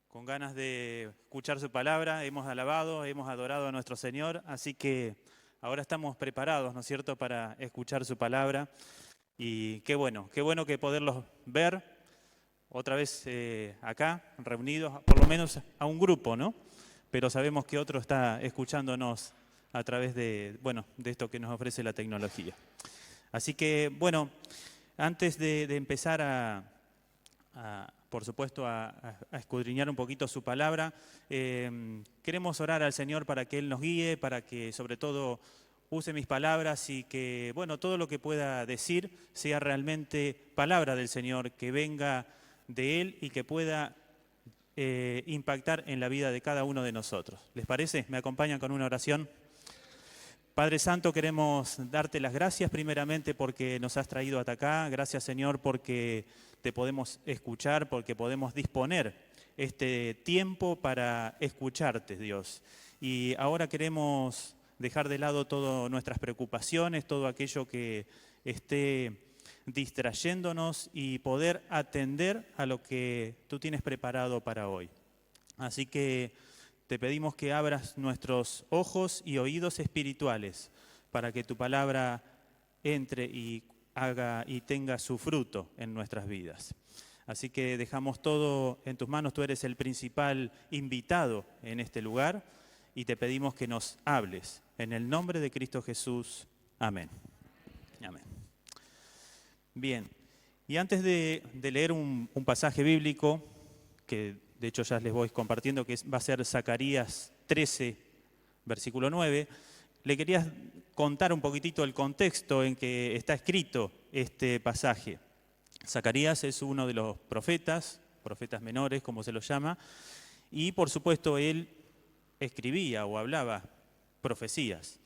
con ganas de escuchar su palabra. Hemos alabado, hemos adorado a nuestro Señor, así que ahora estamos preparados, ¿no es cierto?, para escuchar su palabra. Y qué bueno que poderlos ver otra vez acá, reunidos, por lo menos a un grupo, ¿no? Pero sabemos que otro está escuchándonos a través de, de esto que nos ofrece la tecnología. Así que, antes de empezar por supuesto, a escudriñar un poquito su palabra, queremos orar al Señor para que Él nos guíe, para que sobre todo use mis palabras y que, todo lo que pueda decir sea realmente palabra del Señor, que venga de Él y que pueda impactar en la vida de cada uno de nosotros. ¿Les parece? ¿Me acompañan con una oración? Padre Santo, queremos darte las gracias primeramente porque nos has traído hasta acá. Gracias, Señor, porque te podemos escuchar, porque podemos disponer este tiempo para escucharte, Dios. Y ahora queremos dejar de lado todas nuestras preocupaciones, todo aquello que esté distrayéndonos y poder atender a lo que tú tienes preparado para hoy. Así que te pedimos que abras nuestros ojos y oídos espirituales para que tu palabra entre y haga y tenga su fruto en nuestras vidas. Así que dejamos todo en tus manos, tú eres el principal invitado en este lugar y te pedimos que nos hables. En el nombre de Cristo Jesús, amén. Amén. Bien, y antes de leer un pasaje bíblico, que de hecho ya les voy compartiendo, que va a ser Zacarías 13, versículo 9, le quería contar un poquitito el contexto en que está escrito este pasaje. Zacarías es uno de los profetas menores, como se los llama, y por supuesto él escribía o hablaba profecías.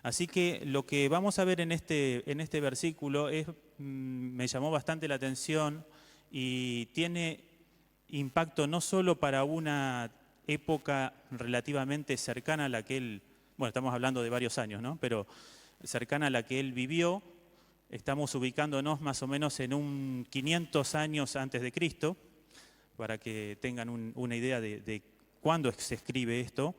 Así que lo que vamos a ver en este versículo me llamó bastante la atención y tiene impacto no solo para una época relativamente cercana a la que él, estamos hablando de varios años, ¿no? Pero cercana a la que él vivió, estamos ubicándonos más o menos en un 500 años antes de Cristo, para que tengan una idea de cuándo se escribe esto.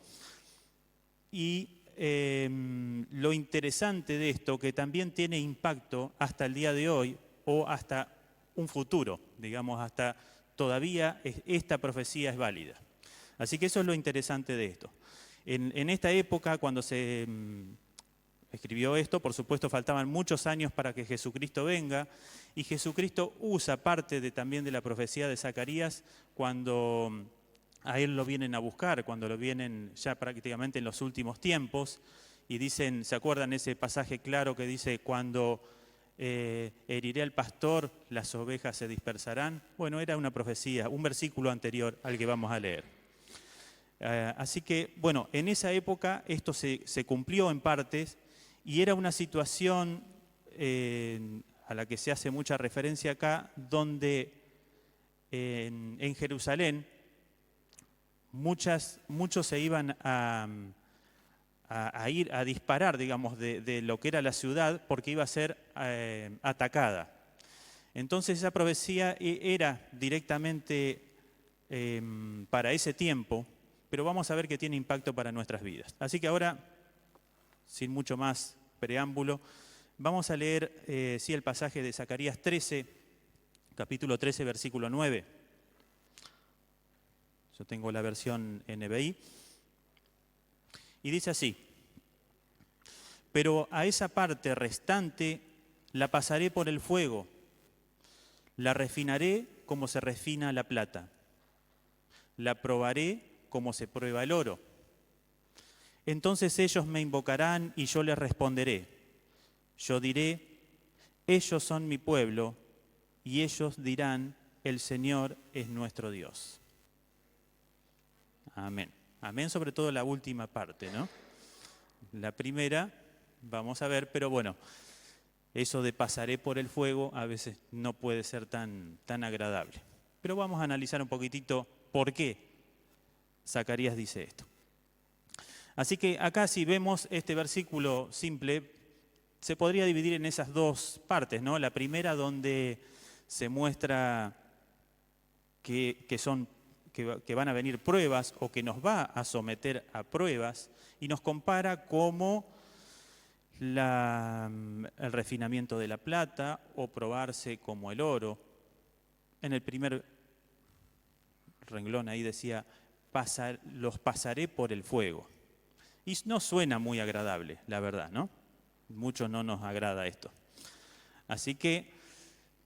Y lo interesante de esto, que también tiene impacto hasta el día de hoy o hasta un futuro, digamos, hasta todavía esta profecía es válida. Así que eso es lo interesante de esto. En esta época, cuando se escribió esto, por supuesto faltaban muchos años para que Jesucristo venga, y Jesucristo usa parte también de la profecía de Zacarías cuando a él lo vienen a buscar, cuando lo vienen ya prácticamente en los últimos tiempos, y dicen, ¿se acuerdan ese pasaje claro que dice, cuando heriré al pastor, las ovejas se dispersarán? Bueno, era una profecía, un versículo anterior al que vamos a leer. Así que, en esa época esto se cumplió en partes y era una situación a la que se hace mucha referencia acá, donde en Jerusalén muchos se iban a ir a disparar, digamos, de lo que era la ciudad, porque iba a ser atacada. Entonces esa profecía era directamente para ese tiempo, pero vamos a ver que tiene impacto para nuestras vidas. Así que ahora, sin mucho más preámbulo, vamos a leer el pasaje de Zacarías 13, capítulo 13, versículo 9. Yo tengo la versión NBI. Y dice así: pero a esa parte restante la pasaré por el fuego, la refinaré como se refina la plata, la probaré como se prueba el oro. Entonces ellos me invocarán y yo les responderé. Yo diré, ellos son mi pueblo, y ellos dirán, el Señor es nuestro Dios. Amén. Amén, sobre todo la última parte, ¿no? La primera, vamos a ver, pero eso de pasaré por el fuego a veces no puede ser tan agradable. Pero vamos a analizar un poquitito por qué Zacarías dice esto. Así que acá si vemos este versículo simple, se podría dividir en esas dos partes, ¿no? La primera donde se muestra que son que van a venir pruebas o que nos va a someter a pruebas, y nos compara como el refinamiento de la plata o probarse como el oro. En el primer renglón ahí decía, los pasaré por el fuego. Y no suena muy agradable, la verdad, ¿no? Mucho no nos agrada esto. Así que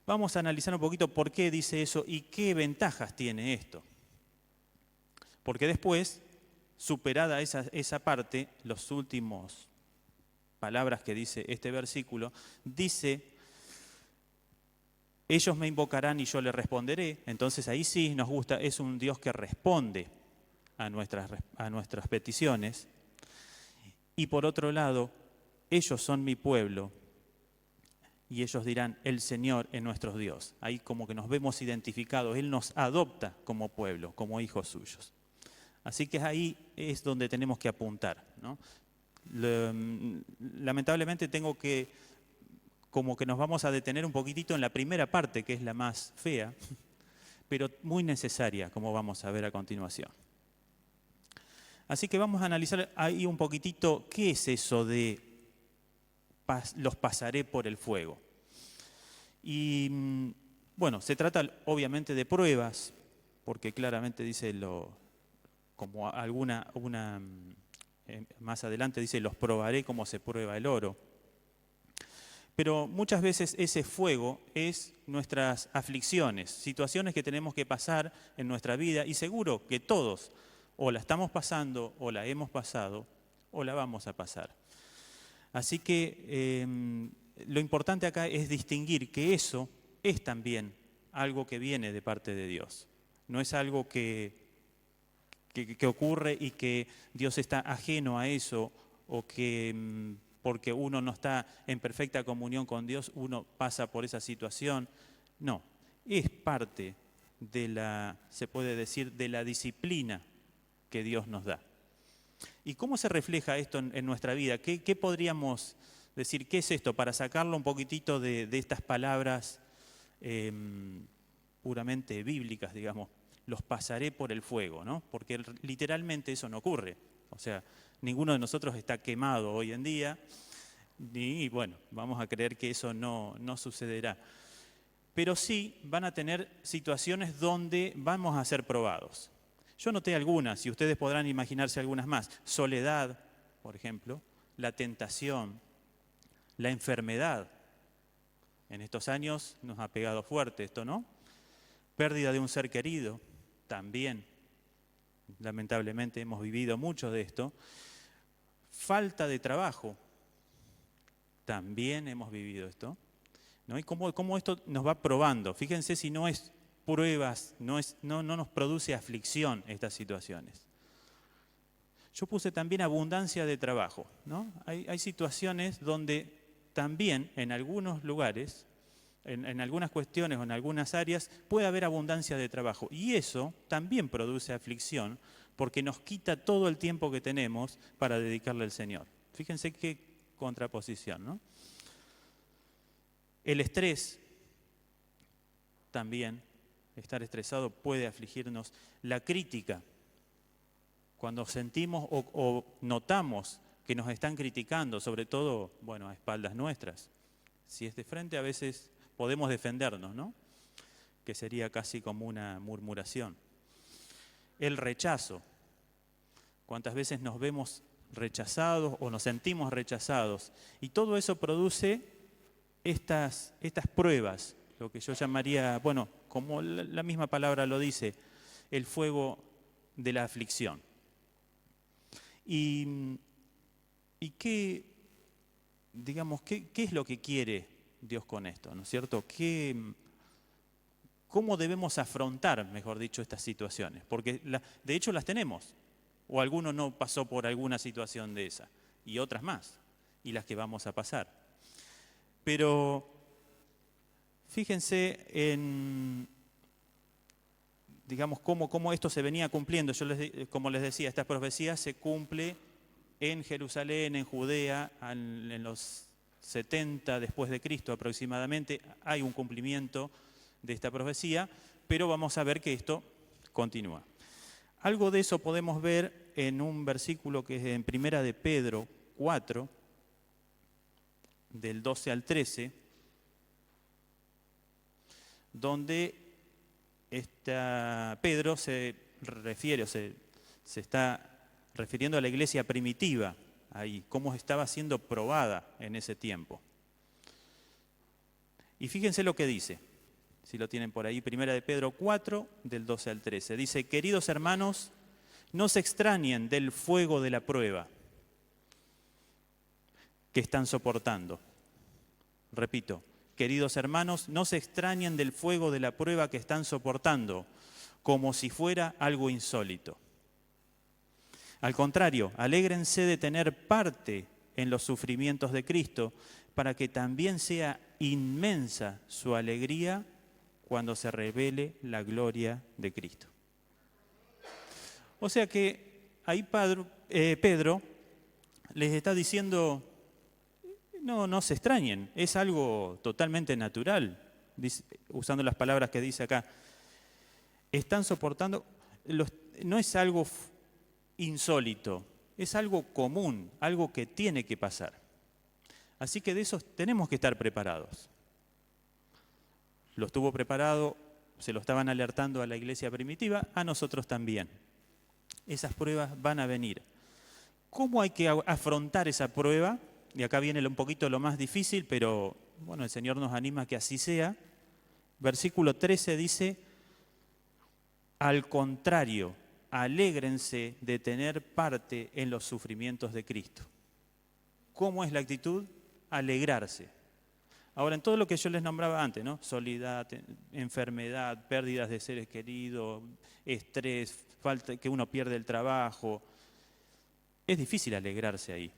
vamos a analizar un poquito por qué dice eso y qué ventajas tiene esto. Porque después, superada esa parte, los últimos palabras que dice este versículo, dice, ellos me invocarán y yo les responderé. Entonces ahí sí nos gusta, es un Dios que responde a nuestras peticiones. Y por otro lado, ellos son mi pueblo y ellos dirán, el Señor es nuestro Dios. Ahí como que nos vemos identificados, Él nos adopta como pueblo, como hijos suyos. Así que ahí es donde tenemos que apuntar, ¿no? Lamentablemente como que nos vamos a detener un poquitito en la primera parte, que es la más fea, pero muy necesaria, como vamos a ver a continuación. Así que vamos a analizar ahí un poquitito qué es eso de los pasaré por el fuego. Y bueno, se trata obviamente de pruebas, porque claramente dice como más adelante dice, los probaré como se prueba el oro. Pero muchas veces ese fuego es nuestras aflicciones, situaciones que tenemos que pasar en nuestra vida, y seguro que todos o la estamos pasando, o la hemos pasado, o la vamos a pasar. Así que lo importante acá es distinguir que eso es también algo que viene de parte de Dios. No es algo que ocurre y que Dios está ajeno a eso, o que porque uno no está en perfecta comunión con Dios, uno pasa por esa situación. No, es parte se puede decir, de la disciplina que Dios nos da. ¿Y cómo se refleja esto en nuestra vida? ¿Qué podríamos decir? ¿Qué es esto? Para sacarlo un poquitito de estas palabras puramente bíblicas, digamos, los pasaré por el fuego, ¿no? Porque literalmente eso no ocurre. O sea, ninguno de nosotros está quemado hoy en día, y bueno, vamos a creer que eso no sucederá. Pero sí van a tener situaciones donde vamos a ser probados. Yo noté algunas, y ustedes podrán imaginarse algunas más. Soledad, por ejemplo, la tentación, la enfermedad. En estos años nos ha pegado fuerte esto, ¿no? Pérdida de un ser querido, también. Lamentablemente hemos vivido mucho de esto. Falta de trabajo, también hemos vivido esto, ¿no? Y cómo esto nos va probando. Fíjense si no es pruebas, no nos produce aflicción estas situaciones. Yo puse también abundancia de trabajo, ¿no? Hay situaciones donde también en algunos lugares, en algunas cuestiones o en algunas áreas, puede haber abundancia de trabajo. Y eso también produce aflicción porque nos quita todo el tiempo que tenemos para dedicarle al Señor. Fíjense qué contraposición, ¿no? El estrés también. Estar estresado puede afligirnos. La crítica, cuando sentimos o notamos que nos están criticando, sobre todo, bueno, a espaldas nuestras. Si es de frente, a veces podemos defendernos, ¿no? Que sería casi como una murmuración. El rechazo. ¿Cuántas veces nos vemos rechazados o nos sentimos rechazados? Y todo eso produce estas pruebas, lo que yo llamaría, bueno, como la misma palabra lo dice, el fuego de la aflicción. ¿Y qué, digamos, qué es lo que quiere Dios con esto, ¿no es cierto? ¿Cómo debemos afrontar, mejor dicho, estas situaciones? Porque de hecho las tenemos, o alguno no pasó por alguna situación de esa, y otras más, y las que vamos a pasar. Pero fíjense en, digamos, cómo esto se venía cumpliendo. Como les decía, esta profecía se cumple en Jerusalén, en Judea, en los 70 después de Cristo aproximadamente. Hay un cumplimiento de esta profecía, pero vamos a ver que esto continúa. Algo de eso podemos ver en un versículo que es en Primera de Pedro 4, del 12 al 13, donde Pedro se refiere, o se está refiriendo a la iglesia primitiva, ahí, cómo estaba siendo probada en ese tiempo. Y fíjense lo que dice, si lo tienen por ahí, Primera de Pedro 4, del 12 al 13. Dice, queridos hermanos, no se extrañen del fuego de la prueba que están soportando. Repito, queridos hermanos, no se extrañen del fuego de la prueba que están soportando, como si fuera algo insólito. Al contrario, alégrense de tener parte en los sufrimientos de Cristo, para que también sea inmensa su alegría cuando se revele la gloria de Cristo. O sea que ahí Pedro les está diciendo, no se extrañen, es algo totalmente natural, usando las palabras que dice acá. Están soportando, no es algo insólito, es algo común, algo que tiene que pasar. Así que de eso tenemos que estar preparados. Lo estuvo preparado, se lo estaban alertando a la iglesia primitiva, a nosotros también. Esas pruebas van a venir. ¿Cómo hay que afrontar esa prueba? Y acá viene un poquito lo más difícil, pero bueno, el Señor nos anima a que así sea. Versículo 13 dice, al contrario, alégrense de tener parte en los sufrimientos de Cristo. ¿Cómo es la actitud? Alegrarse. Ahora, en todo lo que yo les nombraba antes, ¿no? Soledad, enfermedad, pérdidas de seres queridos, estrés, falta que uno pierde el trabajo, es difícil alegrarse ahí.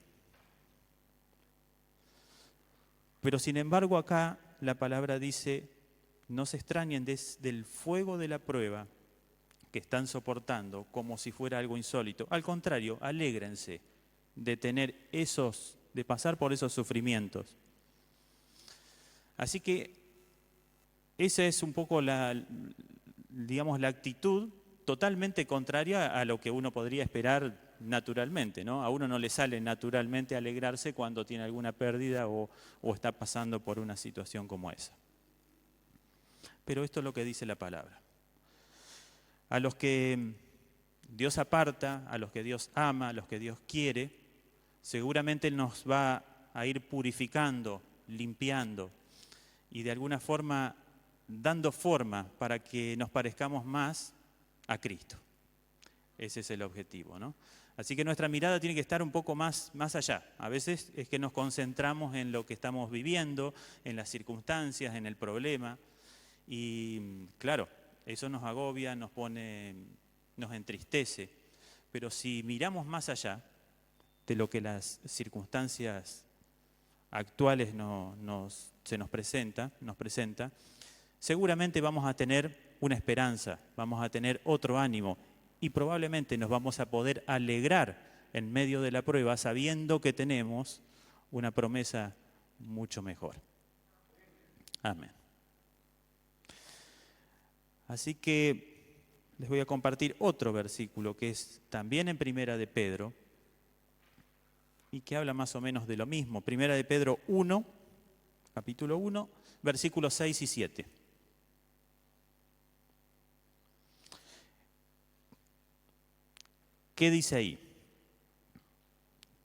Pero sin embargo acá la palabra dice, no se extrañen del fuego de la prueba que están soportando como si fuera algo insólito. Al contrario, alégrense de pasar por esos sufrimientos. Así que esa es un poco la actitud totalmente contraria a lo que uno podría esperar naturalmente, ¿no? A uno no le sale naturalmente alegrarse cuando tiene alguna pérdida o está pasando por una situación como esa. Pero esto es lo que dice la palabra. A los que Dios aparta, a los que Dios ama, a los que Dios quiere, seguramente Él nos va a ir purificando, limpiando y de alguna forma dando forma para que nos parezcamos más a Cristo. Ese es el objetivo, ¿no? Así que nuestra mirada tiene que estar un poco más allá. A veces es que nos concentramos en lo que estamos viviendo, en las circunstancias, en el problema. Y claro, eso nos agobia, nos entristece. Pero si miramos más allá de lo que las circunstancias actuales se nos presenta, seguramente vamos a tener una esperanza, vamos a tener otro ánimo y probablemente nos vamos a poder alegrar en medio de la prueba sabiendo que tenemos una promesa mucho mejor. Amén. Así que les voy a compartir otro versículo que es también en Primera de Pedro y que habla más o menos de lo mismo. Primera de Pedro 1, capítulo 1, versículos 6 y 7. ¿Qué dice ahí?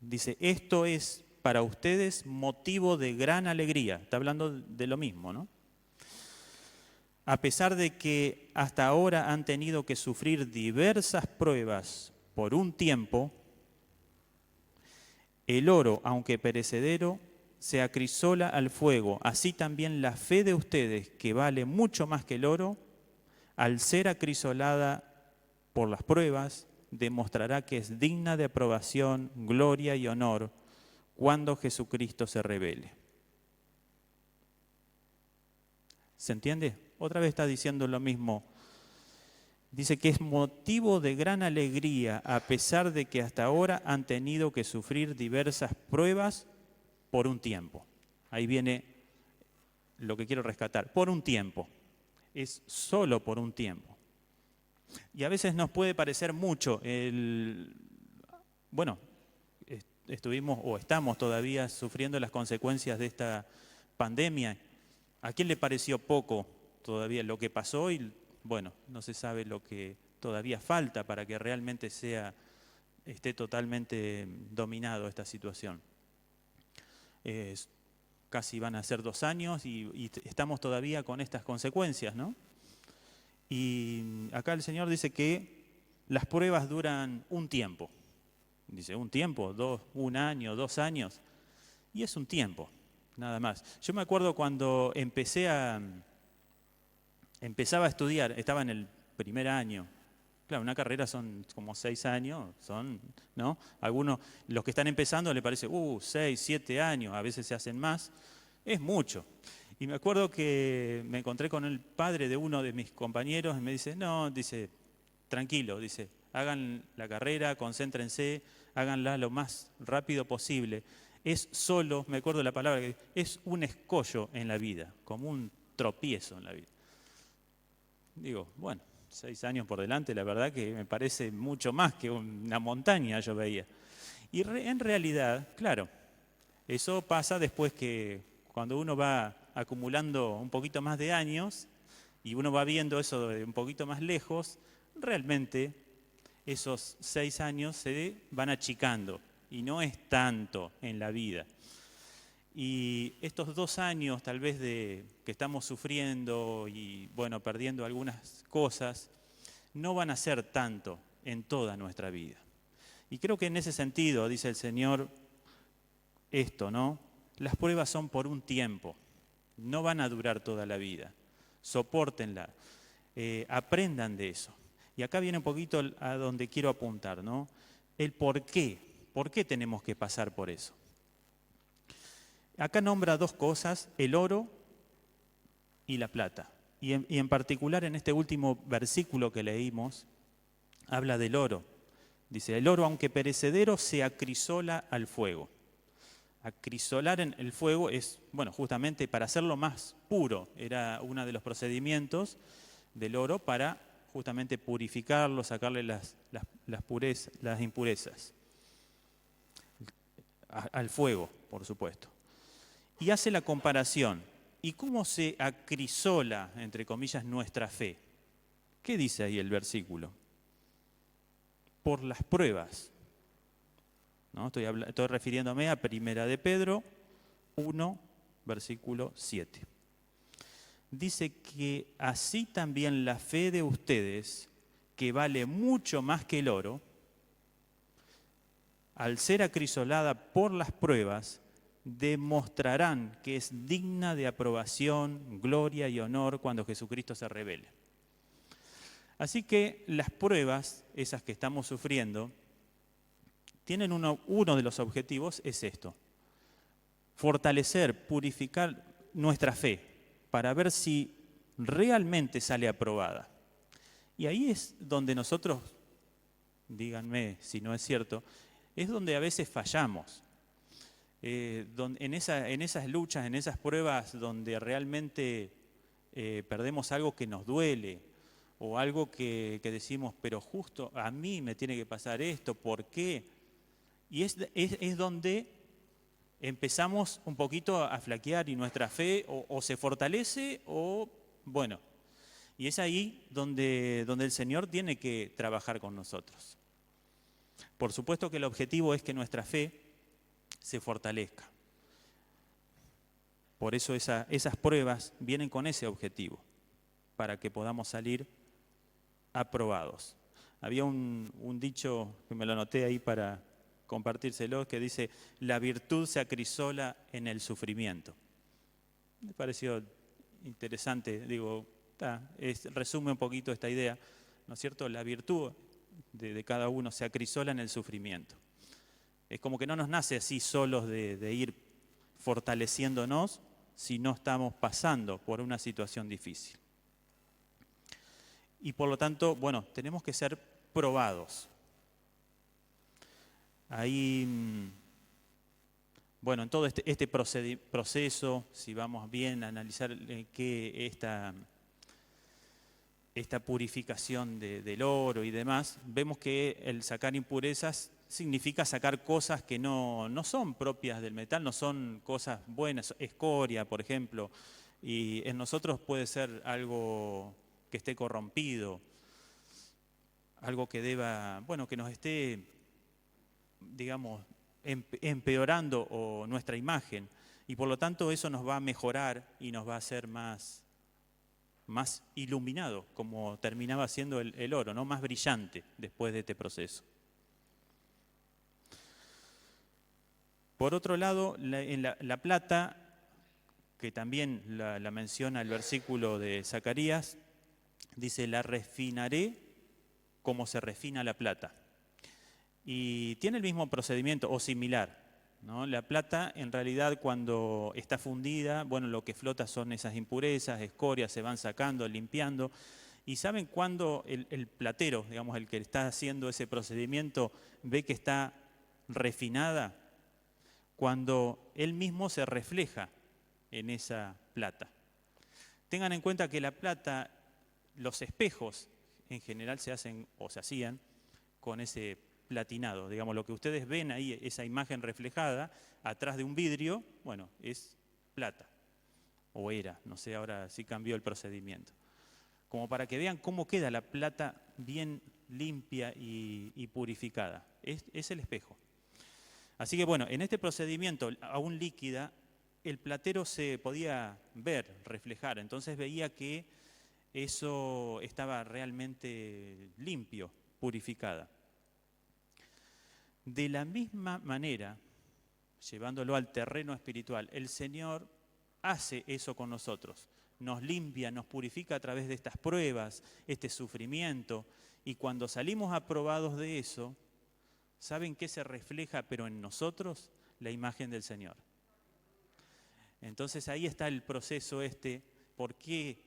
Dice, esto es para ustedes motivo de gran alegría. Está hablando de lo mismo, ¿no? A pesar de que hasta ahora han tenido que sufrir diversas pruebas por un tiempo, el oro, aunque perecedero, se acrisola al fuego. Así también la fe de ustedes, que vale mucho más que el oro, al ser acrisolada por las pruebas, demostrará que es digna de aprobación, gloria y honor cuando Jesucristo se revele. ¿Se entiende? Otra vez está diciendo lo mismo. Dice que es motivo de gran alegría a pesar de que hasta ahora han tenido que sufrir diversas pruebas por un tiempo. Ahí viene lo que quiero rescatar. Por un tiempo. Es solo por un tiempo. Y a veces nos puede parecer mucho. Bueno, estuvimos o estamos todavía sufriendo las consecuencias de esta pandemia. ¿A quién le pareció poco todavía lo que pasó? Y bueno, no se sabe lo que todavía falta para que realmente esté totalmente dominado esta situación. Casi van a ser 2 años y estamos todavía con estas consecuencias, ¿no? Y acá el Señor dice que las pruebas duran un tiempo. Dice, un tiempo, 1 año, 2 años. Y es un tiempo, nada más. Yo me acuerdo cuando empezaba a estudiar, estaba en el primer año. Claro, una carrera son como 6 años, ¿no? Algunos, los que están empezando, les parece, 6, 7 años, a veces se hacen más. Es mucho. Y me acuerdo que me encontré con el padre de uno de mis compañeros y me dice, no, dice, tranquilo, dice, hagan la carrera, concéntrense, háganla lo más rápido posible. Es solo, me acuerdo de la palabra, que es un escollo en la vida, como un tropiezo en la vida. Digo, bueno, 6 años por delante, la verdad que me parece mucho más que una montaña, yo veía. Y en realidad, claro, eso pasa después que cuando uno va acumulando un poquito más de años y uno va viendo eso de un poquito más lejos, realmente esos 6 años se van achicando y no es tanto en la vida. Y estos 2 años tal vez que estamos sufriendo y bueno, perdiendo algunas cosas, no van a ser tanto en toda nuestra vida. Y creo que en ese sentido, dice el Señor, esto, ¿no? Las pruebas son por un tiempo, no van a durar toda la vida. Sopórtenla, aprendan de eso. Y acá viene un poquito a donde quiero apuntar, ¿no? El por qué. ¿Por qué tenemos que pasar por eso? Acá nombra 2 cosas, el oro y la plata. Y en particular en este último versículo que leímos, habla del oro. Dice, el oro aunque perecedero se acrisola al fuego. Acrisolar en el fuego es, bueno, justamente para hacerlo más puro. Era uno de los procedimientos del oro para justamente purificarlo, sacarle las impurezas. Al fuego, por supuesto. Y hace la comparación. ¿Y cómo se acrisola, entre comillas, nuestra fe? ¿Qué dice ahí el versículo? Por las pruebas. ¿No? Estoy refiriéndome a 1 de Pedro 1, versículo 7. Dice que así también la fe de ustedes, que vale mucho más que el oro, al ser acrisolada por las pruebas, demostrarán que es digna de aprobación, gloria y honor cuando Jesucristo se revele. Así que las pruebas, esas que estamos sufriendo, tienen uno de los objetivos es esto: fortalecer, purificar nuestra fe para ver si realmente sale aprobada. Y ahí es donde nosotros, díganme si no es cierto, es donde a veces fallamos. En esas luchas, en esas pruebas donde realmente perdemos algo que nos duele o algo que decimos, pero justo a mí me tiene que pasar esto, ¿por qué? Y es donde empezamos un poquito a flaquear y nuestra fe o se fortalece o, bueno, y es ahí donde el Señor tiene que trabajar con nosotros. Por supuesto que el objetivo es que nuestra fe se fortalezca. Por eso esas pruebas vienen con ese objetivo, para que podamos salir aprobados. Había un dicho que me lo anoté ahí para compartírselo, que dice, la virtud se acrisola en el sufrimiento. Me pareció interesante, digo, resume un poquito esta idea, ¿no es cierto? La virtud de cada uno se acrisola en el sufrimiento. Es como que no nos nace así solos de ir fortaleciéndonos si no estamos pasando por una situación difícil. Y por lo tanto, bueno, tenemos que ser probados. Ahí, bueno, en todo este proceso, si vamos bien a analizar qué esta purificación del oro y demás, vemos que el sacar impurezas significa sacar cosas que no son propias del metal, no son cosas buenas, escoria, por ejemplo, y en nosotros puede ser algo que esté corrompido, algo que deba, bueno, que nos esté, digamos, empeorando o nuestra imagen, y por lo tanto eso nos va a mejorar y nos va a hacer más iluminado, como terminaba siendo el oro, ¿no? Más brillante después de este proceso. Por otro lado, en la plata, que también la menciona el versículo de Zacarías, dice, la refinaré como se refina la plata. Y tiene el mismo procedimiento o similar, ¿no? La plata, en realidad, cuando está fundida, bueno, lo que flota son esas impurezas, escorias, se van sacando, limpiando. ¿Y saben cuándo el platero, digamos, el que está haciendo ese procedimiento, ve que está refinada? Cuando él mismo se refleja en esa plata. Tengan en cuenta que la plata, los espejos en general se hacen o se hacían con ese platinado. Digamos, lo que ustedes ven ahí, esa imagen reflejada atrás de un vidrio, bueno, es plata. O era, no sé ahora si cambió el procedimiento. Como para que vean cómo queda la plata bien limpia y purificada. Es el espejo. Así que bueno, en este procedimiento, aún líquida, el platero se podía ver, reflejar. Entonces veía que eso estaba realmente limpio, purificada. De la misma manera, llevándolo al terreno espiritual, el Señor hace eso con nosotros. Nos limpia, nos purifica a través de estas pruebas, este sufrimiento. Y cuando salimos aprobados de eso, ¿saben qué se refleja pero en nosotros? La imagen del Señor. Entonces ahí está el proceso ¿por qué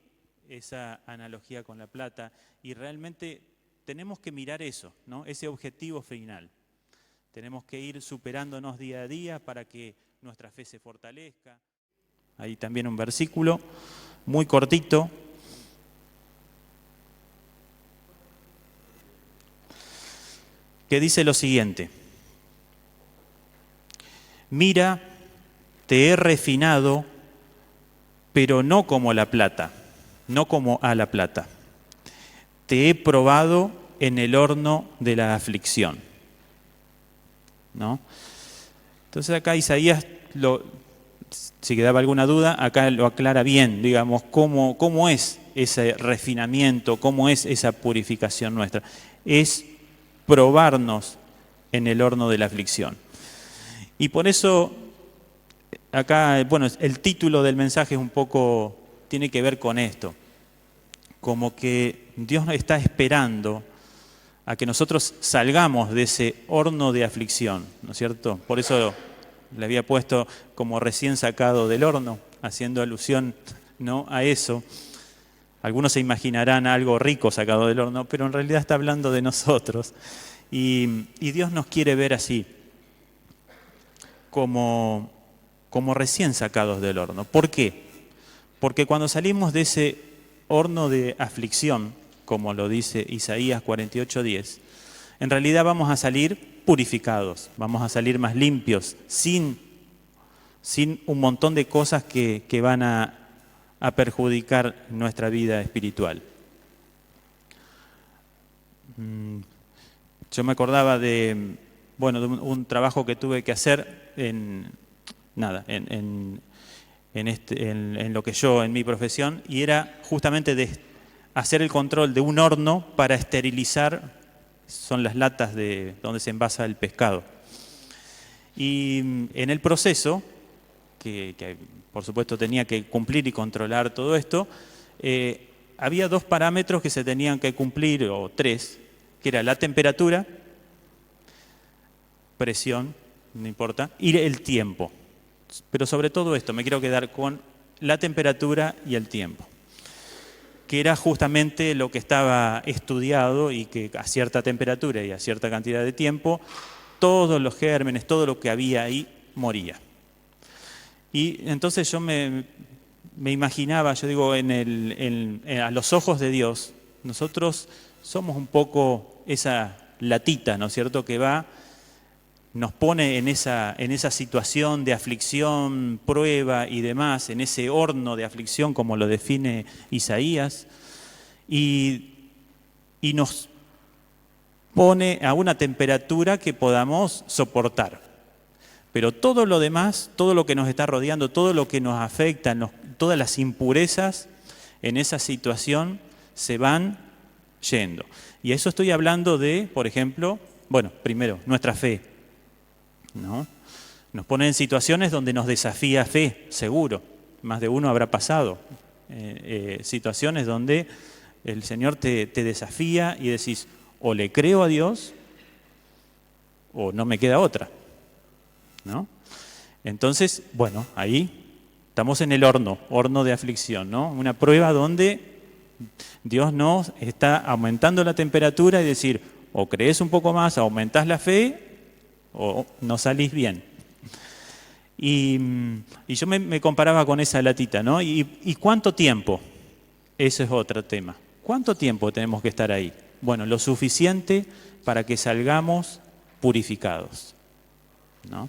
esa analogía con la plata? Y realmente tenemos que mirar eso, ¿no? Ese objetivo final. Tenemos que ir superándonos día a día para que nuestra fe se fortalezca. Ahí también un versículo muy cortito. Que dice lo siguiente: mira, te he refinado, pero no como la plata, no como a la plata. Te he probado en el horno de la aflicción. ¿No? Entonces acá Isaías, si quedaba alguna duda, acá lo aclara bien, digamos, cómo es ese refinamiento, cómo es esa purificación nuestra. Es probarnos en el horno de la aflicción. Y por eso, acá, bueno, el título del mensaje es un poco, tiene que ver con esto. Como que Dios nos está esperando a que nosotros salgamos de ese horno de aflicción, ¿no es cierto? Por eso le había puesto como recién sacado del horno, haciendo alusión, ¿no?, a eso. Algunos se imaginarán algo rico sacado del horno, pero en realidad está hablando de nosotros. Y Dios nos quiere ver así, como recién sacados del horno. ¿Por qué? Porque cuando salimos de ese horno de aflicción, como lo dice Isaías 48:10, en realidad vamos a salir purificados, vamos a salir más limpios, sin un montón de cosas que van a perjudicar nuestra vida espiritual. Yo me acordaba de un trabajo que tuve que hacer en lo que yo, en mi profesión, y era justamente de hacer el control de un horno para esterilizar, son las latas de donde se envasa el pescado. Y en el proceso, que por supuesto tenía que cumplir y controlar todo esto, había 2 parámetros que se tenían que cumplir, o 3, que era la temperatura, presión, no importa, y el tiempo. Pero sobre todo esto, me quiero quedar con la temperatura y el tiempo, que era justamente lo que estaba estudiado, y que a cierta temperatura y a cierta cantidad de tiempo, todos los gérmenes, todo lo que había ahí, moría. Y entonces yo me imaginaba, yo digo, a los ojos de Dios, nosotros somos un poco esa latita, ¿no es cierto?, que nos pone en esa situación de aflicción, prueba y demás, en ese horno de aflicción como lo define Isaías, y nos pone a una temperatura que podamos soportar. Pero todo lo demás, todo lo que nos está rodeando, todo lo que nos afecta, todas las impurezas en esa situación se van yendo. Y eso estoy hablando de, por ejemplo, bueno, primero, nuestra fe, ¿no? Nos pone en situaciones donde nos desafía fe, seguro. Más de uno habrá pasado. Situaciones donde el Señor te desafía y decís, o le creo a Dios o no me queda otra, ¿no? Entonces, bueno, ahí estamos en el horno de aflicción, ¿no? Una prueba donde Dios nos está aumentando la temperatura y decir, o crees un poco más, aumentás la fe o no salís bien. Y yo me comparaba con esa latita, ¿no? ¿Y cuánto tiempo? Ese es otro tema. ¿Cuánto tiempo tenemos que estar ahí? Bueno, lo suficiente para que salgamos purificados, ¿no?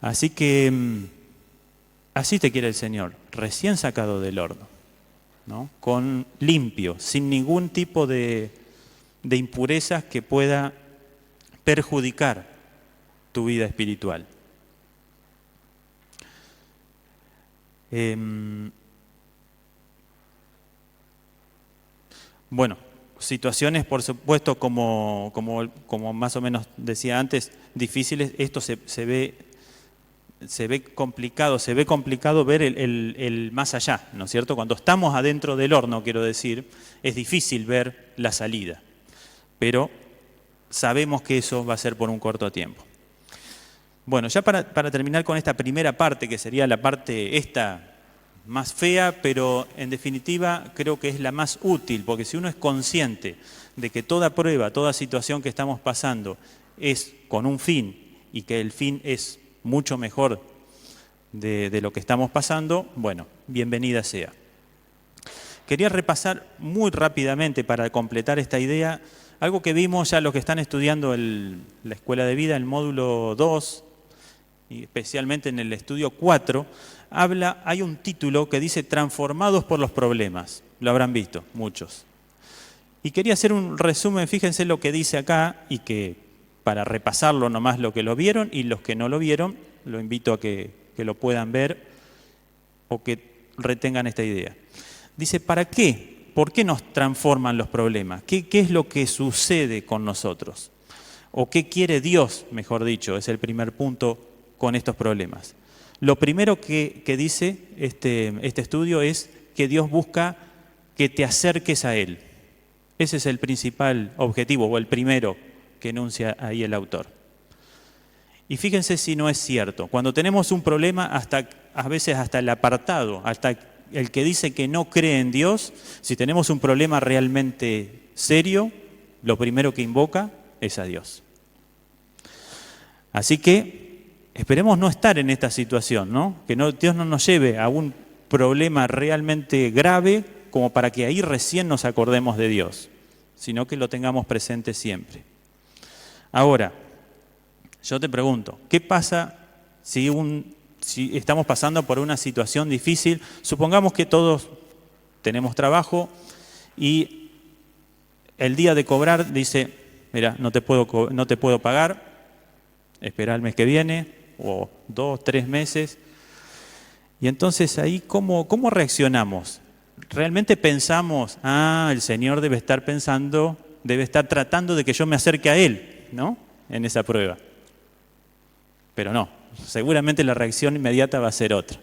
Así que así te quiere el Señor, recién sacado del horno, ¿no? Con limpio, sin ningún tipo de impurezas que pueda perjudicar tu vida espiritual. Bueno, situaciones, por supuesto, como más o menos decía antes, difíciles. Esto se ve complicado ver el más allá, ¿no es cierto? Cuando estamos adentro del horno, quiero decir, es difícil ver la salida, pero sabemos que eso va a ser por un corto tiempo. Bueno, ya para terminar con esta primera parte, que sería la parte esta más fea, pero en definitiva creo que es la más útil, porque si uno es consciente de que toda prueba, toda situación que estamos pasando es con un fin y que el fin es mucho mejor de lo que estamos pasando, bueno, bienvenida sea. Quería repasar muy rápidamente para completar esta idea, algo que vimos ya los que están estudiando la Escuela de Vida, el módulo 2, y especialmente en el estudio 4, hay un título que dice Transformados por los problemas. Lo habrán visto muchos. Y quería hacer un resumen, fíjense lo que dice acá, y que para repasarlo nomás lo que lo vieron, y los que no lo vieron, lo invito a que lo puedan ver o que retengan esta idea. Dice, ¿para qué? ¿Por qué nos transforman los problemas? ¿Qué es lo que sucede con nosotros? ¿O qué quiere Dios, mejor dicho? Es el primer punto con estos problemas. Lo primero que dice este estudio es que Dios busca que te acerques a Él. Ese es el principal objetivo, o el primero que enuncia ahí el autor. Y fíjense si no es cierto. Cuando tenemos un problema, a veces hasta el apartado, hasta el que dice que no cree en Dios, si tenemos un problema realmente serio, lo primero que invoca es a Dios. Así que esperemos no estar en esta situación, ¿no? Que Dios no nos lleve a un problema realmente grave como para que ahí recién nos acordemos de Dios, sino que lo tengamos presente siempre. Ahora, yo te pregunto, ¿qué pasa si estamos pasando por una situación difícil? Supongamos que todos tenemos trabajo y el día de cobrar dice, mira, no te puedo pagar, espera el mes que viene, o 2, 3 meses. Y entonces ahí, ¿cómo reaccionamos? ¿Realmente pensamos, el Señor debe estar tratando de que yo me acerque a Él, ¿no? En esa prueba. Pero no, seguramente la reacción inmediata va a ser otra.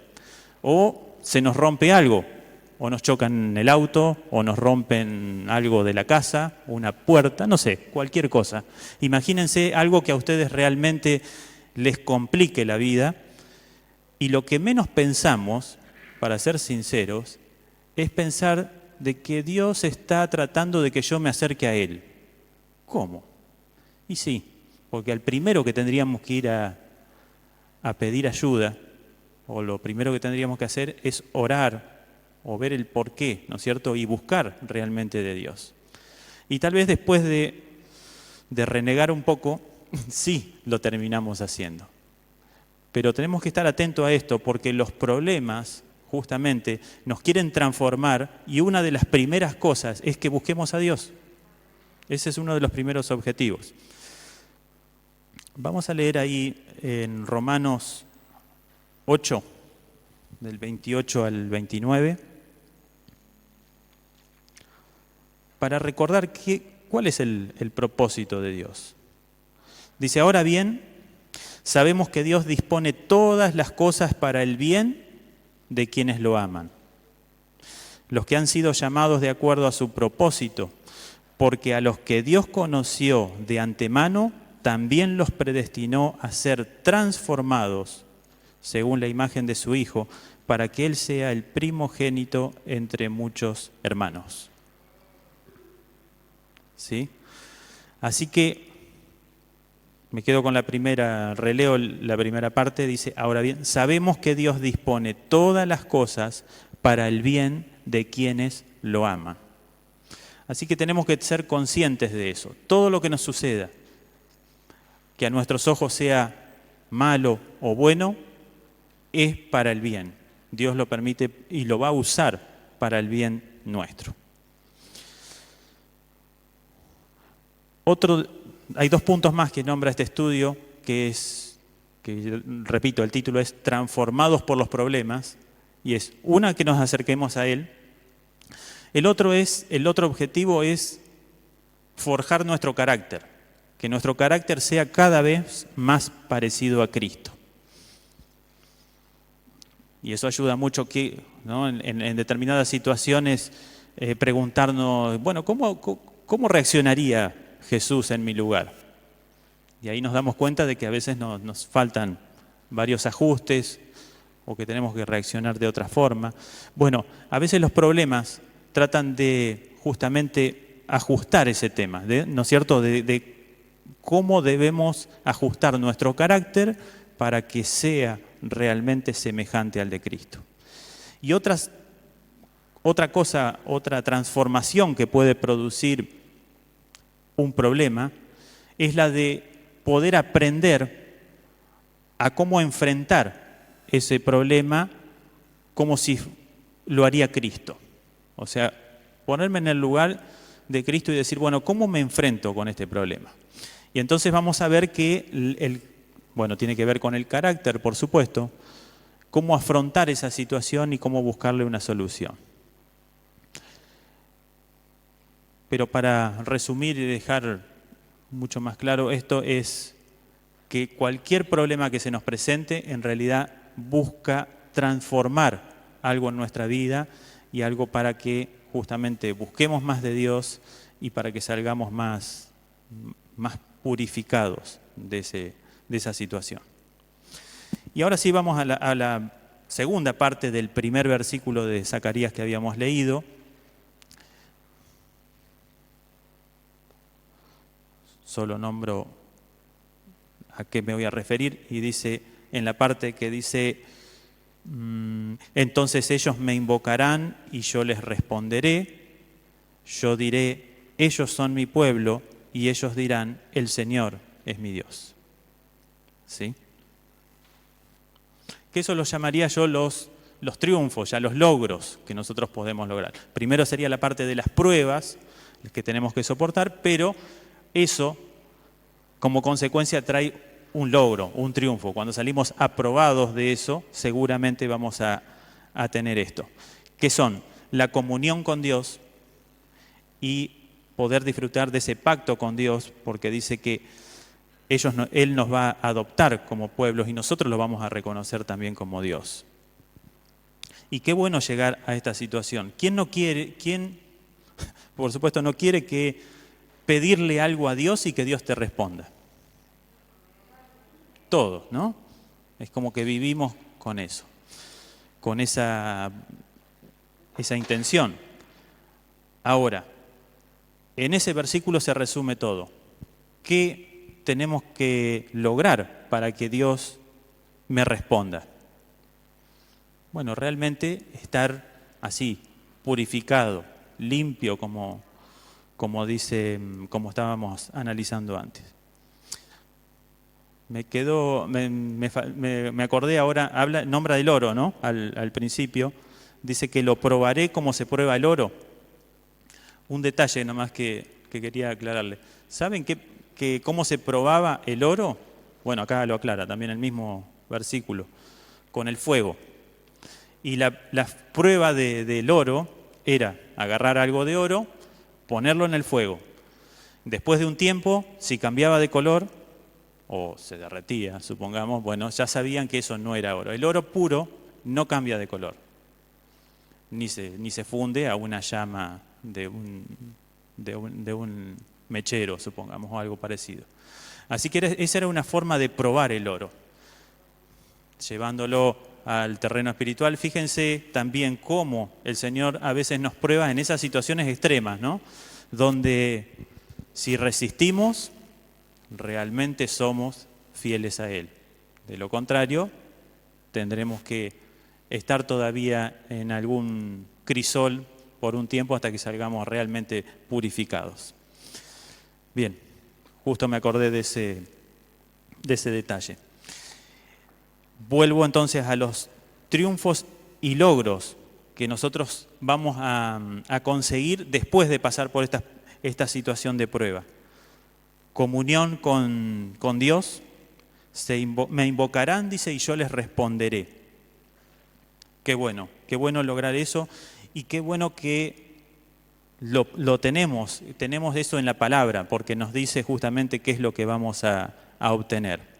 O se nos rompe algo, o nos chocan el auto, o nos rompen algo de la casa, una puerta, no sé, cualquier cosa. Imagínense algo que a ustedes realmente les complique la vida, y lo que menos pensamos, para ser sinceros, es pensar de que Dios está tratando de que yo me acerque a Él. ¿Cómo? Y sí, porque al primero que tendríamos que ir a pedir ayuda, o lo primero que tendríamos que hacer es orar o ver el porqué, ¿no es cierto? Y buscar realmente de Dios. Y tal vez después de renegar un poco, sí lo terminamos haciendo. Pero tenemos que estar atentos a esto porque los problemas justamente nos quieren transformar y una de las primeras cosas es que busquemos a Dios. Ese es uno de los primeros objetivos. Vamos a leer ahí en Romanos 8, del 28 al 29, para recordar cuál es el propósito de Dios. Dice, ahora bien, sabemos que Dios dispone todas las cosas para el bien de quienes lo aman, los que han sido llamados de acuerdo a su propósito, porque a los que Dios conoció de antemano, también los predestinó a ser transformados según la imagen de su Hijo, para que Él sea el primogénito entre muchos hermanos. ¿Sí? Así que me quedo con la primera, releo la primera parte, dice, ahora bien, sabemos que Dios dispone todas las cosas para el bien de quienes lo aman. Así que tenemos que ser conscientes de eso. Todo lo que nos suceda, que a nuestros ojos sea malo o bueno, es para el bien. Dios lo permite y lo va a usar para el bien nuestro. Hay 2 puntos más que nombra este estudio, repito, el título es Transformados por los problemas, y es una, que nos acerquemos a Él. El otro objetivo es forjar nuestro carácter, que nuestro carácter sea cada vez más parecido a Cristo. Y eso ayuda mucho ¿no? en determinadas situaciones preguntarnos, bueno, ¿cómo reaccionaría Jesús en mi lugar? Y ahí nos damos cuenta de que a veces nos faltan varios ajustes o que tenemos que reaccionar de otra forma. Bueno, a veces los problemas tratan de justamente ajustar ese tema, ¿no es cierto?, de cómo debemos ajustar nuestro carácter para que sea realmente semejante al de Cristo. Y otra transformación que puede producir un problema es la de poder aprender a cómo enfrentar ese problema como si lo haría Cristo. O sea, ponerme en el lugar de Cristo y decir, bueno, ¿cómo me enfrento con este problema? Y entonces vamos a ver que tiene que ver con el carácter, por supuesto, cómo afrontar esa situación y cómo buscarle una solución. Pero para resumir y dejar mucho más claro, esto es que cualquier problema que se nos presente en realidad busca transformar algo en nuestra vida y algo para que justamente busquemos más de Dios y para que salgamos más purificados de esa situación. Y ahora sí vamos a la segunda parte del primer versículo de Zacarías que habíamos leído. Solo nombro a qué me voy a referir y dice, en la parte que dice, entonces ellos me invocarán y yo les responderé, yo diré, ellos son mi pueblo y ellos dirán, el Señor es mi Dios. ¿Sí? Que eso lo llamaría yo los triunfos, ya los logros que nosotros podemos lograr. Primero sería la parte de las pruebas que tenemos que soportar, pero eso como consecuencia trae un logro, un triunfo. Cuando salimos aprobados de eso, seguramente vamos a tener esto, que son la comunión con Dios y poder disfrutar de ese pacto con Dios, porque dice que Él nos va a adoptar como pueblos y nosotros lo vamos a reconocer también como Dios. Y qué bueno llegar a esta situación. ¿Quién, por supuesto, no quiere pedirle algo a Dios y que Dios te responda? Todos, ¿no? Es como que vivimos con eso, con esa intención. Ahora, en ese versículo se resume todo. ¿Qué tenemos que lograr para que Dios me responda? Bueno, realmente estar así, purificado, limpio, como dice, como estábamos analizando antes. Me acordé ahora, nombra del oro, ¿no? Al principio, dice que lo probaré como se prueba el oro. Un detalle nomás que quería aclararle. ¿Saben cómo se probaba el oro? Bueno, acá lo aclara también el mismo versículo, con el fuego. Y la prueba del oro era agarrar algo de oro, ponerlo en el fuego. Después de un tiempo, si cambiaba de color, o se derretía, supongamos, bueno, ya sabían que eso no era oro. El oro puro no cambia de color, ni se funde a una llama de un mechero, supongamos, o algo parecido. Así que esa era una forma de probar el oro. Llevándolo al terreno espiritual, fíjense también cómo el Señor a veces nos prueba en esas situaciones extremas, ¿no? Donde si resistimos, realmente somos fieles a Él. De lo contrario, tendremos que estar todavía en algún crisol por un tiempo hasta que salgamos realmente purificados. Bien, justo me acordé de ese detalle. Vuelvo entonces a los triunfos y logros que nosotros vamos a conseguir después de pasar por esta situación de prueba. Comunión con Dios, me invocarán, dice, y yo les responderé. Qué bueno lograr eso y qué bueno que lo tenemos eso en la palabra, porque nos dice justamente qué es lo que vamos a obtener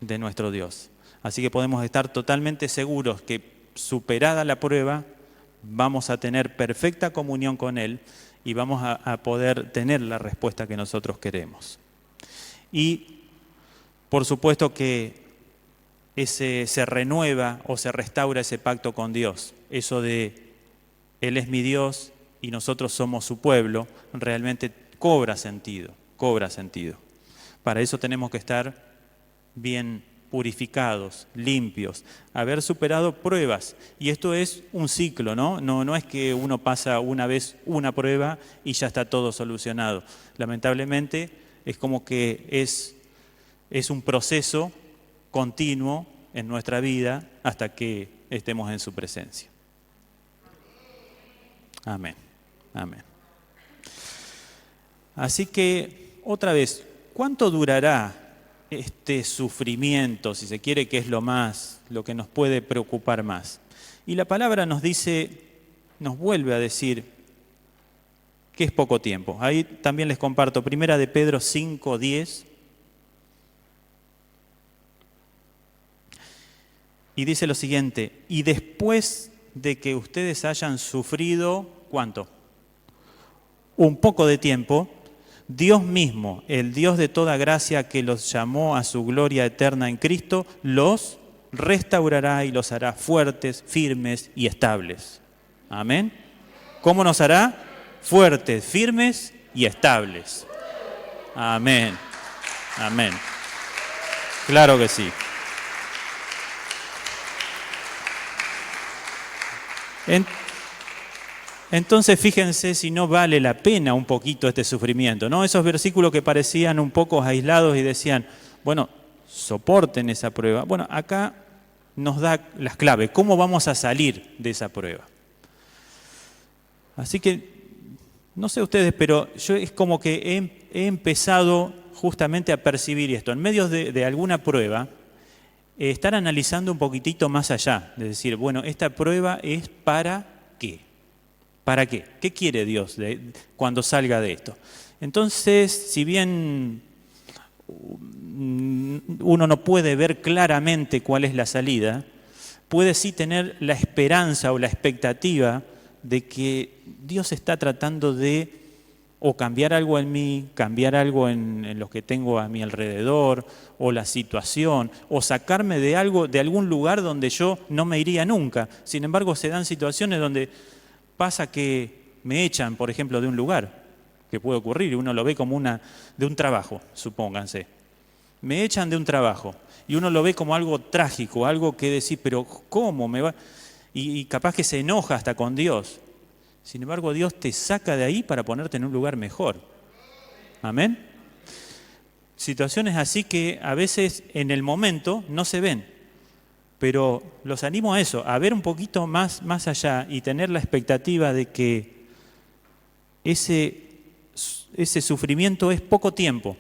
de nuestro Dios. Así que podemos estar totalmente seguros que superada la prueba, vamos a tener perfecta comunión con Él y vamos a poder tener la respuesta que nosotros queremos. Y por supuesto que se renueva o se restaura ese pacto con Dios. Eso de Él es mi Dios y nosotros somos su pueblo, realmente cobra sentido. Para eso tenemos que estar bien purificados, limpios, haber superado pruebas. Y esto es un ciclo, ¿no? No es que uno pasa una vez una prueba y ya está todo solucionado. Lamentablemente es como que es un proceso continuo en nuestra vida hasta que estemos en su presencia. Amén. Así que, otra vez, ¿cuánto durará este sufrimiento, si se quiere, que es lo que nos puede preocupar más? Y la palabra nos vuelve a decir que es poco tiempo. Ahí también les comparto, 1 de Pedro 5:10. Y dice lo siguiente: y después de que ustedes hayan sufrido, ¿cuánto? Un poco de tiempo, Dios mismo, el Dios de toda gracia que los llamó a su gloria eterna en Cristo, los restaurará y los hará fuertes, firmes y estables. Amén. ¿Cómo nos hará? Fuertes, firmes y estables. Amén. Claro que sí. Entonces fíjense si no vale la pena un poquito este sufrimiento, ¿no? Esos versículos que parecían un poco aislados y decían, bueno, soporten esa prueba. Bueno, acá nos da las claves, ¿cómo vamos a salir de esa prueba? Así que, no sé ustedes, pero yo es como que he empezado justamente a percibir esto. En medio de alguna prueba, estar analizando un poquitito más allá, de decir, bueno, esta prueba es ¿para qué? ¿Para qué? ¿Qué quiere Dios cuando salga de esto? Entonces, si bien uno no puede ver claramente cuál es la salida, puede sí tener la esperanza o la expectativa de que Dios está tratando de o cambiar algo en mí, cambiar algo en los que tengo a mi alrededor, o la situación, o sacarme de algún lugar donde yo no me iría nunca. Sin embargo, se dan situaciones donde pasa que me echan, por ejemplo, de un lugar, que puede ocurrir, y uno lo ve como de un trabajo, supónganse. Me echan de un trabajo, y uno lo ve como algo trágico, algo que decir, pero ¿cómo me va? y capaz que se enoja hasta con Dios. Sin embargo, Dios te saca de ahí para ponerte en un lugar mejor. Amén. Situaciones así que a veces en el momento no se ven, pero los animo a eso, a ver un poquito más allá y tener la expectativa de que ese sufrimiento es poco tiempo.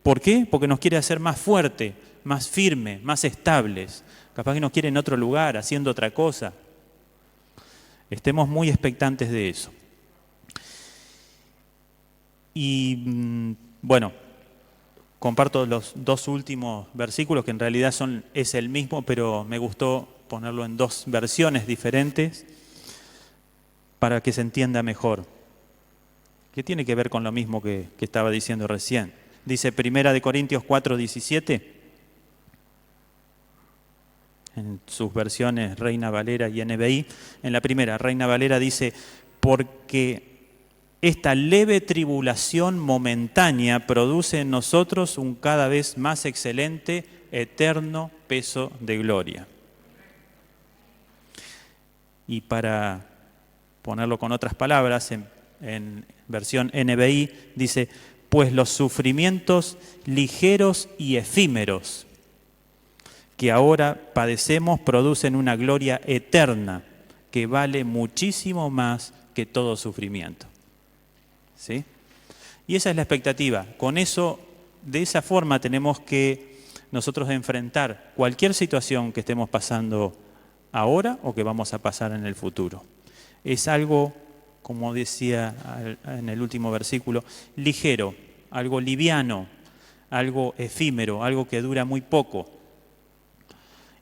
¿Por qué? Porque nos quiere hacer más fuerte, más firme, más estables. Capaz que nos quiere en otro lugar, haciendo otra cosa. Estemos muy expectantes de eso. Y bueno, comparto los dos últimos versículos, que en realidad es el mismo, pero me gustó ponerlo en dos versiones diferentes para que se entienda mejor. Que tiene que ver con lo mismo que estaba diciendo recién. Dice 1 Corintios 4:17, en sus versiones Reina Valera y NBI. En la primera, Reina Valera dice, porque esta leve tribulación momentánea produce en nosotros un cada vez más excelente, eterno peso de gloria. Y para ponerlo con otras palabras, en versión NBI dice, pues los sufrimientos ligeros y efímeros que ahora padecemos producen una gloria eterna que vale muchísimo más que todo sufrimiento. ¿Sí? Y esa es la expectativa. Con eso, de esa forma tenemos que nosotros enfrentar cualquier situación que estemos pasando ahora o que vamos a pasar en el futuro. Es algo, como decía en el último versículo, ligero, algo liviano, algo efímero, algo que dura muy poco.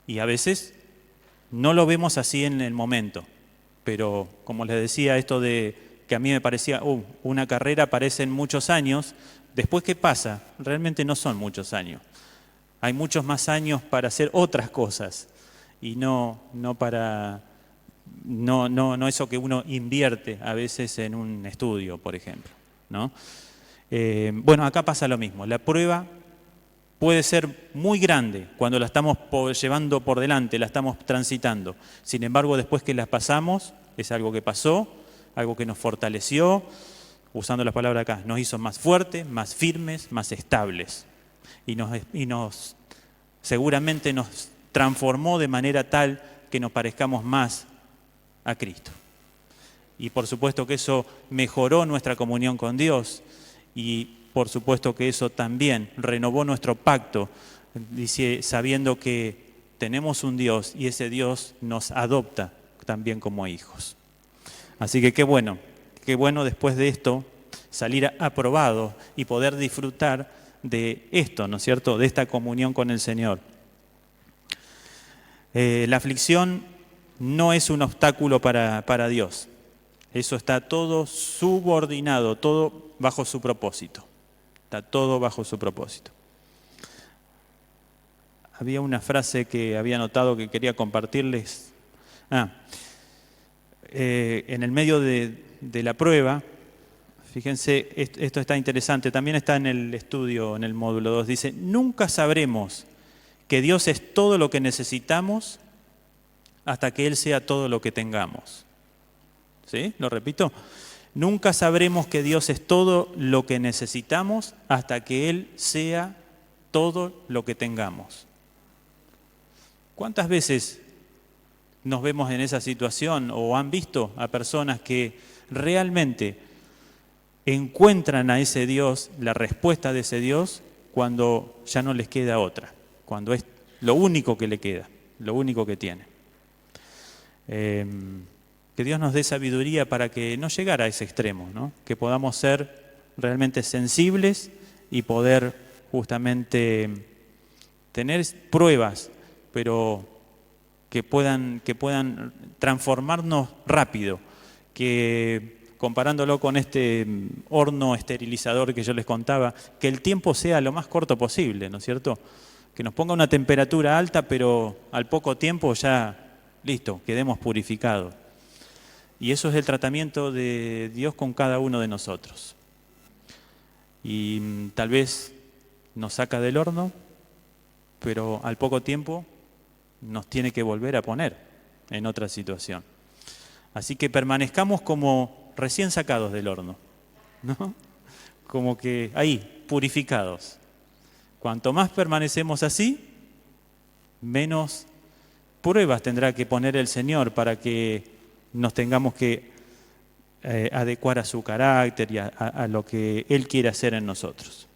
Y a veces no lo vemos así en el momento, pero como les decía, esto de que a mí me parecía, una carrera parecen muchos años, después ¿qué pasa? Realmente no son muchos años. Hay muchos más años para hacer otras cosas y no eso que uno invierte a veces en un estudio, por ejemplo, ¿no? Bueno, acá pasa lo mismo. La prueba puede ser muy grande cuando la estamos llevando por delante, la estamos transitando. Sin embargo, después que las pasamos, es algo que pasó, algo que nos fortaleció, usando la palabra acá, nos hizo más fuertes, más firmes, más estables. Y seguramente nos transformó de manera tal que nos parezcamos más a Cristo. Y por supuesto que eso mejoró nuestra comunión con Dios y por supuesto que eso también renovó nuestro pacto, sabiendo que tenemos un Dios y ese Dios nos adopta también como hijos. Así que qué bueno después de esto salir aprobado y poder disfrutar de esto, ¿no es cierto?, de esta comunión con el Señor. La aflicción no es un obstáculo para Dios. Eso está todo subordinado, todo bajo su propósito. Está todo bajo su propósito. Había una frase que había notado que quería compartirles. En el medio de la prueba, fíjense, esto está interesante, también está en el estudio, en el módulo 2, dice, nunca sabremos que Dios es todo lo que necesitamos hasta que Él sea todo lo que tengamos. ¿Sí? ¿Lo repito? Nunca sabremos que Dios es todo lo que necesitamos hasta que Él sea todo lo que tengamos. ¿Cuántas veces nos vemos en esa situación o han visto a personas que realmente encuentran a ese Dios, la respuesta de ese Dios, cuando ya no les queda otra, cuando es lo único que le queda, lo único que tiene? Que Dios nos dé sabiduría para que no llegara a ese extremo, ¿no? Que podamos ser realmente sensibles y poder justamente tener pruebas, pero que puedan transformarnos rápido, que comparándolo con este horno esterilizador que yo les contaba, que el tiempo sea lo más corto posible, ¿no es cierto? Que nos ponga una temperatura alta, pero al poco tiempo ya, listo, quedemos purificados. Y eso es el tratamiento de Dios con cada uno de nosotros. Y tal vez nos saca del horno, pero al poco tiempo nos tiene que volver a poner. en otra situación. Así que permanezcamos como recién sacados del horno, ¿no? Como que ahí, purificados. Cuanto más permanecemos así, menos pruebas tendrá que poner el Señor para que nos tengamos que adecuar a su carácter y a lo que Él quiere hacer en nosotros.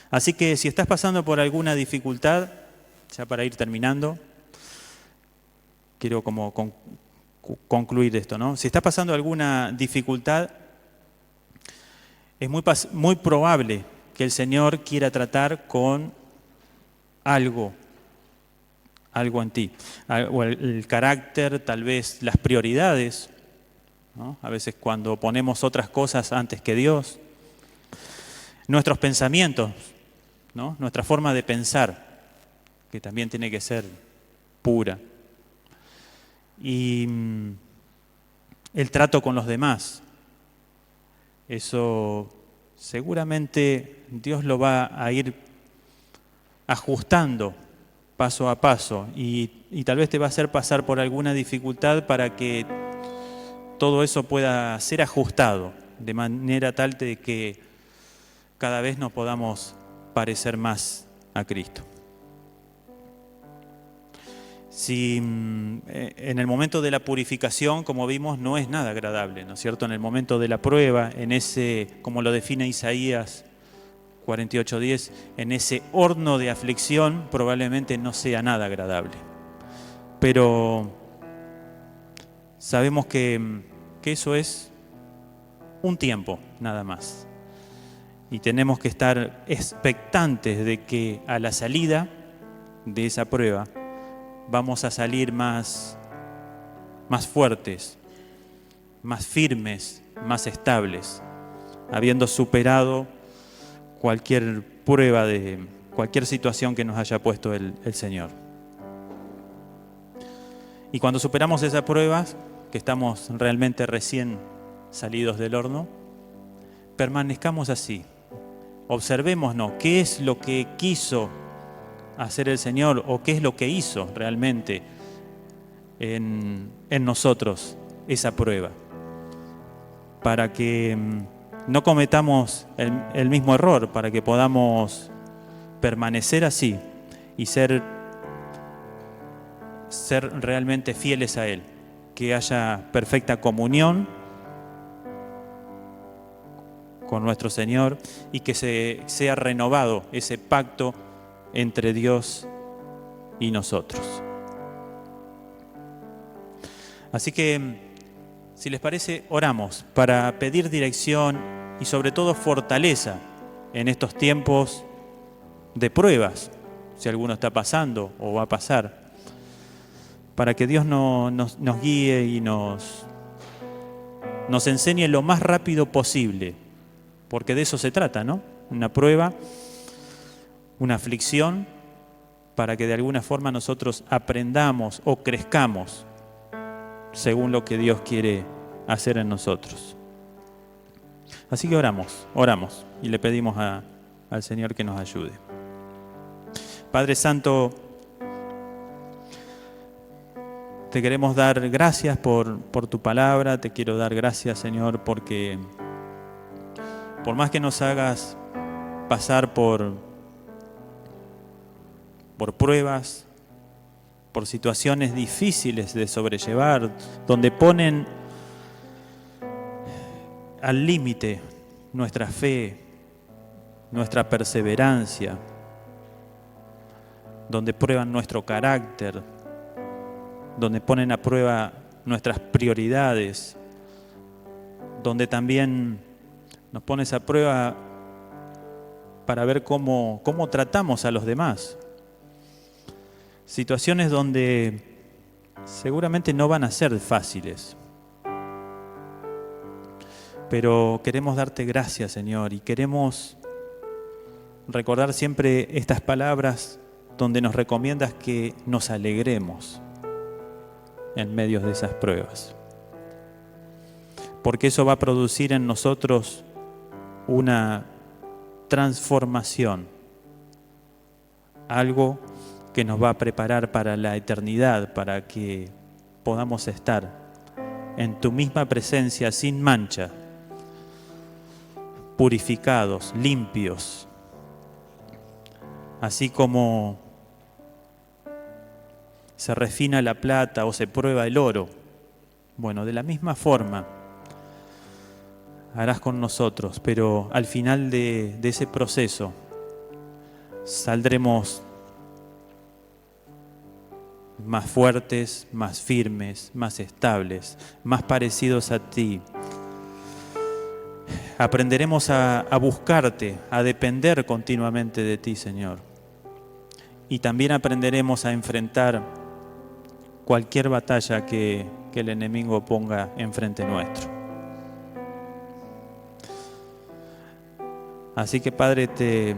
Así que si estás pasando por alguna dificultad, ya para ir terminando, quiero como concluir esto, ¿no? Si estás pasando alguna dificultad, es muy probable que el Señor quiera tratar con algo en ti, o el carácter, tal vez las prioridades, ¿no? A veces cuando ponemos otras cosas antes que Dios, nuestros pensamientos, ¿no? Nuestra forma de pensar, que también tiene que ser pura, y el trato con los demás. Eso seguramente Dios lo va a ir ajustando paso a paso y tal vez te va a hacer pasar por alguna dificultad para que todo eso pueda ser ajustado de manera tal de que cada vez nos podamos parecer más a Cristo. Si en el momento de la purificación, como vimos, no es nada agradable, ¿no es cierto? En el momento de la prueba, en ese, como lo define Isaías 48:10, en ese horno de aflicción probablemente no sea nada agradable. Pero sabemos que eso es un tiempo nada más. Y tenemos que estar expectantes de que a la salida de esa prueba vamos a salir más fuertes, más firmes, más estables, habiendo superado cualquier prueba de cualquier situación que nos haya puesto el Señor. Y cuando superamos esas pruebas, que estamos realmente recién salidos del horno, permanezcamos así. Observémonos qué es lo que quiso hacer el Señor o qué es lo que hizo realmente en nosotros esa prueba, para que no cometamos el mismo error, para que podamos permanecer así y ser realmente fieles a Él, que haya perfecta comunión con nuestro Señor y que sea renovado ese pacto entre Dios y nosotros. Así que, si les parece, oramos para pedir dirección y sobre todo fortaleza en estos tiempos de pruebas, si alguno está pasando o va a pasar, para que Dios nos guíe y nos enseñe lo más rápido posible, porque de eso se trata, ¿no? Una prueba, una aflicción, para que de alguna forma nosotros aprendamos o crezcamos según lo que Dios quiere hacer en nosotros. Así que oramos y le pedimos al Señor que nos ayude. Padre Santo, te queremos dar gracias por tu palabra, te quiero dar gracias, Señor, porque por más que nos hagas pasar por pruebas, por situaciones difíciles de sobrellevar, donde ponen al límite nuestra fe, nuestra perseverancia, donde prueban nuestro carácter, donde ponen a prueba nuestras prioridades, donde también nos pones a prueba para ver cómo tratamos a los demás. Situaciones donde seguramente no van a ser fáciles. Pero queremos darte gracias, Señor, y queremos recordar siempre estas palabras donde nos recomiendas que nos alegremos en medio de esas pruebas. Porque eso va a producir en nosotros una transformación, algo que nos va a preparar para la eternidad, para que podamos estar en tu misma presencia sin mancha, purificados, limpios, así como se refina la plata o se prueba el oro. Bueno, de la misma forma harás con nosotros, pero al final de ese proceso saldremos más fuertes, más firmes, más estables, más parecidos a ti. Aprenderemos a buscarte, a depender continuamente de ti, Señor. Y también aprenderemos a enfrentar cualquier batalla que el enemigo ponga enfrente nuestro. Así que, Padre, te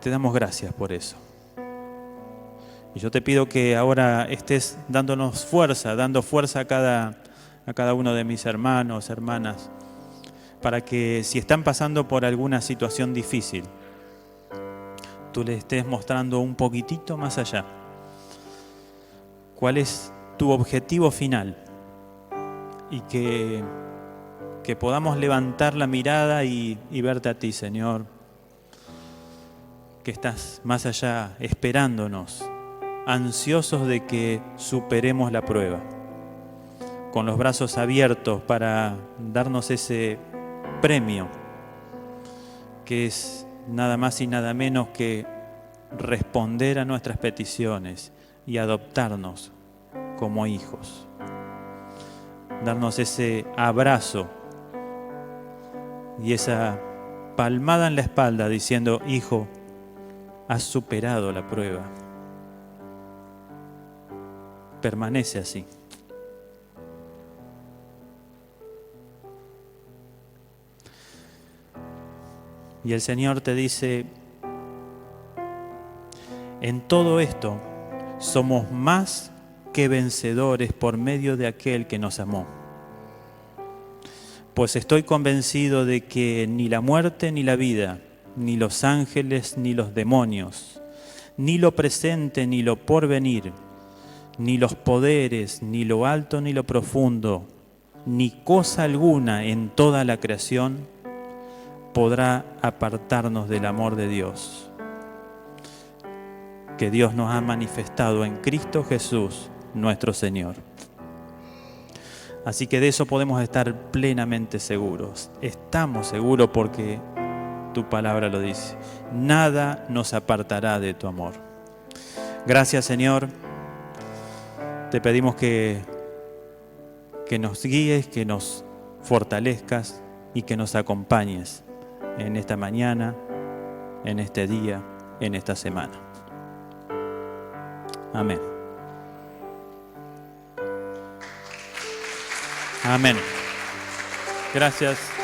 damos gracias por eso. Y yo te pido que ahora estés dándonos fuerza, dando fuerza a cada uno de mis hermanos, hermanas, para que si están pasando por alguna situación difícil, tú les estés mostrando un poquitito más allá. ¿Cuál es tu objetivo final? Y que podamos levantar la mirada y verte a ti, Señor, que estás más allá esperándonos, ansiosos de que superemos la prueba, con los brazos abiertos para darnos ese premio, que es nada más y nada menos que responder a nuestras peticiones y adoptarnos como hijos. Darnos ese abrazo y esa palmada en la espalda diciendo: hijo, has superado la prueba. Permanece así. Y el Señor te dice: en todo esto somos más que vencedores por medio de aquel que nos amó. Pues estoy convencido de que ni la muerte ni la vida, ni los ángeles ni los demonios, ni lo presente ni lo porvenir, ni los poderes, ni lo alto ni lo profundo, ni cosa alguna en toda la creación podrá apartarnos del amor de Dios, que Dios nos ha manifestado en Cristo Jesús, nuestro Señor. Así que de eso podemos estar plenamente seguros. Estamos seguros porque tu palabra lo dice. Nada nos apartará de tu amor. Gracias, Señor. Te pedimos que nos guíes, que nos fortalezcas y que nos acompañes en esta mañana, en este día, en esta semana. Amén. Amén. Gracias.